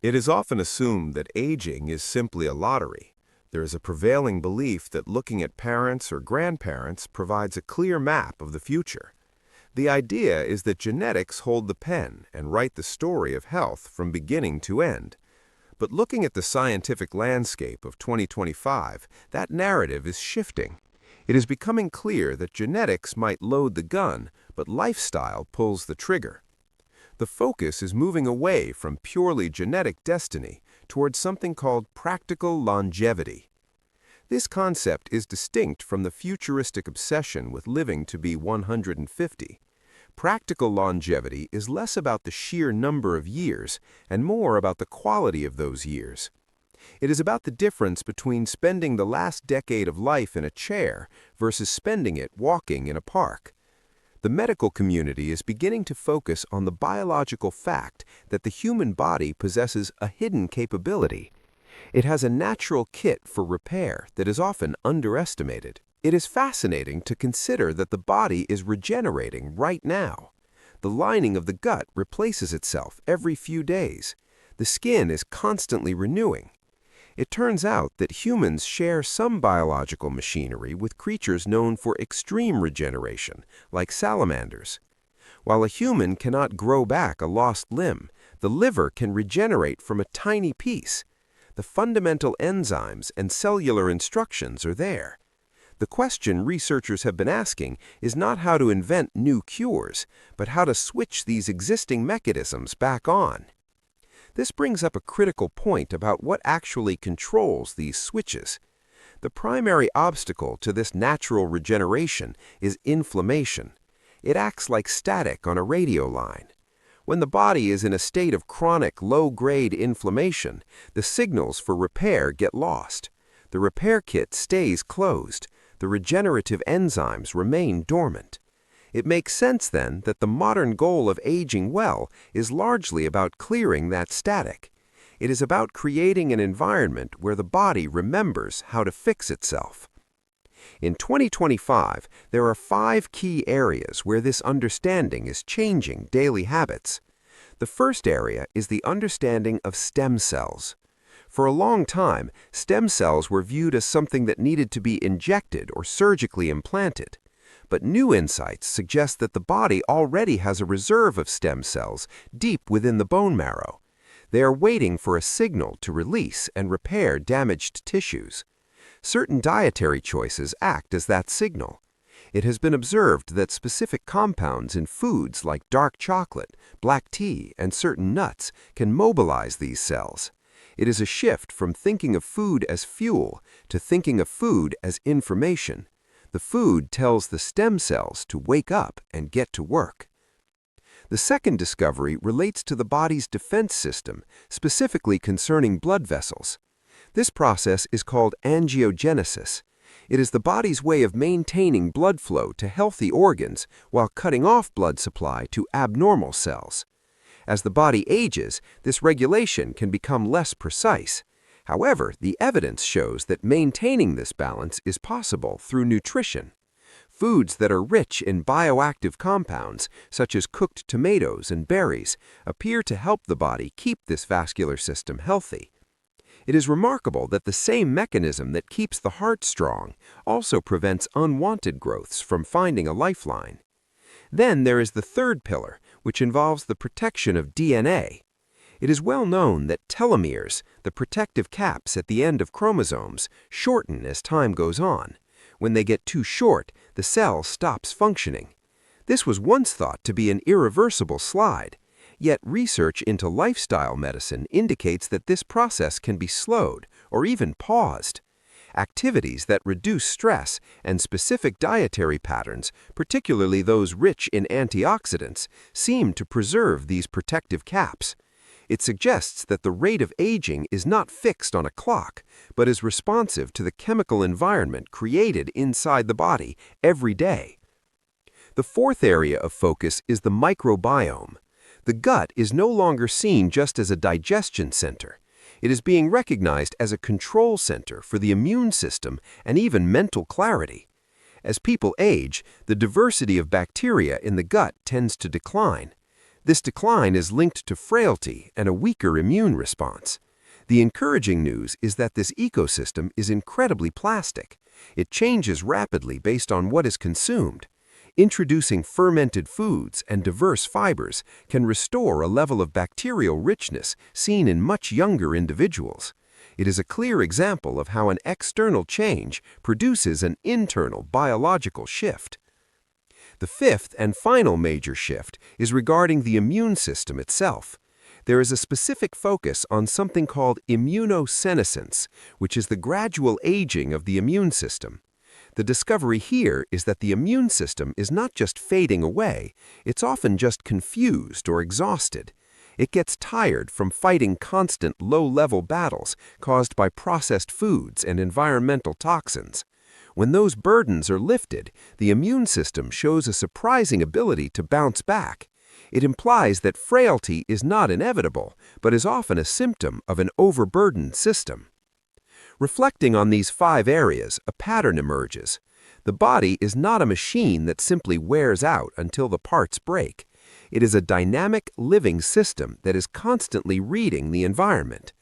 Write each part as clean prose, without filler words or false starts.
It is often assumed that aging is simply a lottery. There is a prevailing belief that looking at parents or grandparents provides a clear map of the future. The idea is that genetics hold the pen and write the story of health from beginning to end. But looking at the scientific landscape of 2025, that narrative is shifting. It is becoming clear that genetics might load the gun, but lifestyle pulls the trigger. The focus is moving away from purely genetic destiny towards something called practical longevity. This concept is distinct from the futuristic obsession with living to be 150. Practical longevity is less about the sheer number of years and more about the quality of those years. It is about the difference between spending the last decade of life in a chair versus spending it walking in a park. The medical community is beginning to focus on the biological fact that the human body possesses a hidden capability. It has a natural kit for repair that is often underestimated. It is fascinating to consider that the body is regenerating right now. The lining of the gut replaces itself every few days. The skin is constantly renewing. It turns out that humans share some biological machinery with creatures known for extreme regeneration, like salamanders. While a human cannot grow back a lost limb, the liver can regenerate from a tiny piece. The fundamental enzymes and cellular instructions are there. The question researchers have been asking is not how to invent new cures, but how to switch these existing mechanisms back on. This brings up a critical point about what actually controls these switches. The primary obstacle to this natural regeneration is inflammation. It acts like static on a radio line. When the body is in a state of chronic low-grade inflammation, the signals for repair get lost. The repair kit stays closed. The regenerative enzymes remain dormant. It makes sense, then, that the modern goal of aging well is largely about clearing that static. It is about creating an environment where the body remembers how to fix itself. In 2025, there are 5 key areas where this understanding is changing daily habits. The first area is the understanding of stem cells. For a long time, stem cells were viewed as something that needed to be injected or surgically implanted. But new insights suggest that the body already has a reserve of stem cells deep within the bone marrow. They are waiting for a signal to release and repair damaged tissues. Certain dietary choices act as that signal. It has been observed that specific compounds in foods like dark chocolate, black tea, and certain nuts can mobilize these cells. It is a shift from thinking of food as fuel to thinking of food as information. The food tells the stem cells to wake up and get to work. The second discovery relates to the body's defense system, specifically concerning blood vessels. This process is called angiogenesis. It is the body's way of maintaining blood flow to healthy organs while cutting off blood supply to abnormal cells. As the body ages, this regulation can become less precise. However, the evidence shows that maintaining this balance is possible through nutrition. Foods that are rich in bioactive compounds, such as cooked tomatoes and berries, appear to help the body keep this vascular system healthy. It is remarkable that the same mechanism that keeps the heart strong also prevents unwanted growths from finding a lifeline. Then there is the third pillar, which involves the protection of DNA. It is well known that telomeres, the protective caps at the end of chromosomes, shorten as time goes on. When they get too short, the cell stops functioning. This was once thought to be an irreversible slide, yet research into lifestyle medicine indicates that this process can be slowed or even paused. Activities that reduce stress and specific dietary patterns, particularly those rich in antioxidants, seem to preserve these protective caps. It suggests that the rate of aging is not fixed on a clock, but is responsive to the chemical environment created inside the body every day. The fourth area of focus is the microbiome. The gut is no longer seen just as a digestion center. It is being recognized as a control center for the immune system and even mental clarity. As people age, the diversity of bacteria in the gut tends to decline. This decline is linked to frailty and a weaker immune response. The encouraging news is that this ecosystem is incredibly plastic. It changes rapidly based on what is consumed. Introducing fermented foods and diverse fibers can restore a level of bacterial richness seen in much younger individuals. It is a clear example of how an external change produces an internal biological shift. The fifth and final major shift is regarding the immune system itself. There is a specific focus on something called immunosenescence, which is the gradual aging of the immune system. The discovery here is that the immune system is not just fading away, it's often just confused or exhausted. It gets tired from fighting constant low-level battles caused by processed foods and environmental toxins. When those burdens are lifted, the immune system shows a surprising ability to bounce back. It implies that frailty is not inevitable, but is often a symptom of an overburdened system. Reflecting on these 5 areas, a pattern emerges. The body is not a machine that simply wears out until the parts break. It is a dynamic, living system that is constantly reading the environment.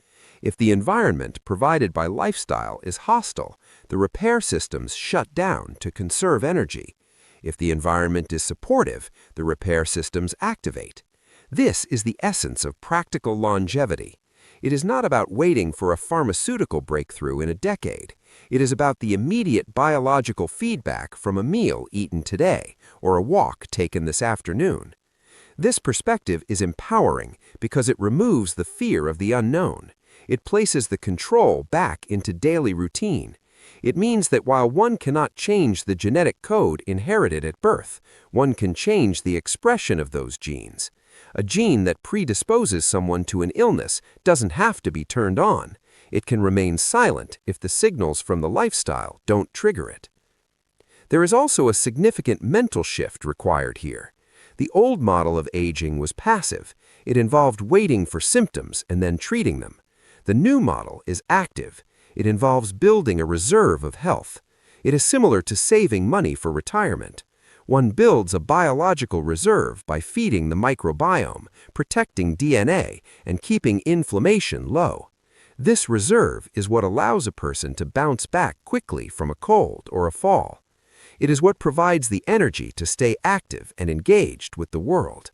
If the environment provided by lifestyle is hostile, the repair systems shut down to conserve energy. If the environment is supportive, the repair systems activate. This is the essence of practical longevity. It is not about waiting for a pharmaceutical breakthrough in a decade. It is about the immediate biological feedback from a meal eaten today or a walk taken this afternoon. This perspective is empowering because it removes the fear of the unknown. It places the control back into daily routine. It means that while one cannot change the genetic code inherited at birth, one can change the expression of those genes. A gene that predisposes someone to an illness doesn't have to be turned on. It can remain silent if the signals from the lifestyle don't trigger it. There is also a significant mental shift required here. The old model of aging was passive. It involved waiting for symptoms and then treating them. The new model is active. It involves building a reserve of health. It is similar to saving money for retirement. One builds a biological reserve by feeding the microbiome, protecting DNA, and keeping inflammation low. This reserve is what allows a person to bounce back quickly from a cold or a fall. It is what provides the energy to stay active and engaged with the world.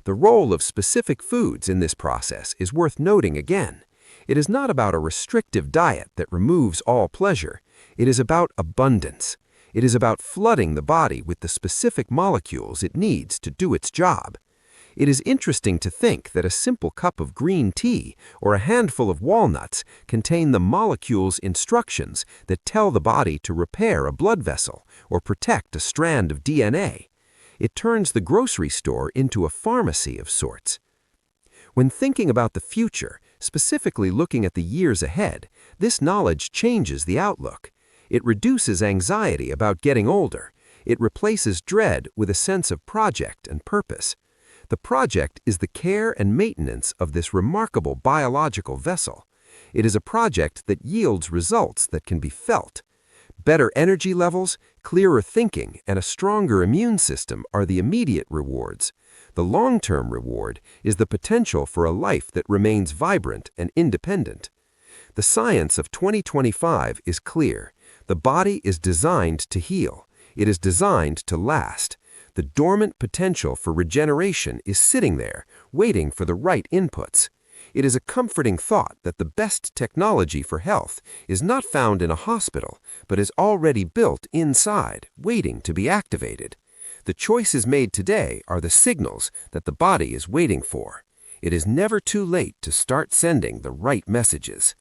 The role of specific foods in this process is worth noting again. It is not about a restrictive diet that removes all pleasure. It is about abundance. It is about flooding the body with the specific molecules it needs to do its job. It is interesting to think that a simple cup of green tea or a handful of walnuts contain the molecules' instructions that tell the body to repair a blood vessel or protect a strand of DNA. It turns the grocery store into a pharmacy of sorts. When thinking about the future, specifically looking at the years ahead, this knowledge changes the outlook. It reduces anxiety about getting older. It replaces dread with a sense of project and purpose. The project is the care and maintenance of this remarkable biological vessel. It is a project that yields results that can be felt. Better energy levels, clearer thinking, and a stronger immune system are the immediate rewards. The long-term reward is the potential for a life that remains vibrant and independent. The science of 2025 is clear. The body is designed to heal. It is designed to last. The dormant potential for regeneration is sitting there, waiting for the right inputs. It is a comforting thought that the best technology for health is not found in a hospital, but is already built inside, waiting to be activated. The choices made today are the signals that the body is waiting for. It is never too late to start sending the right messages.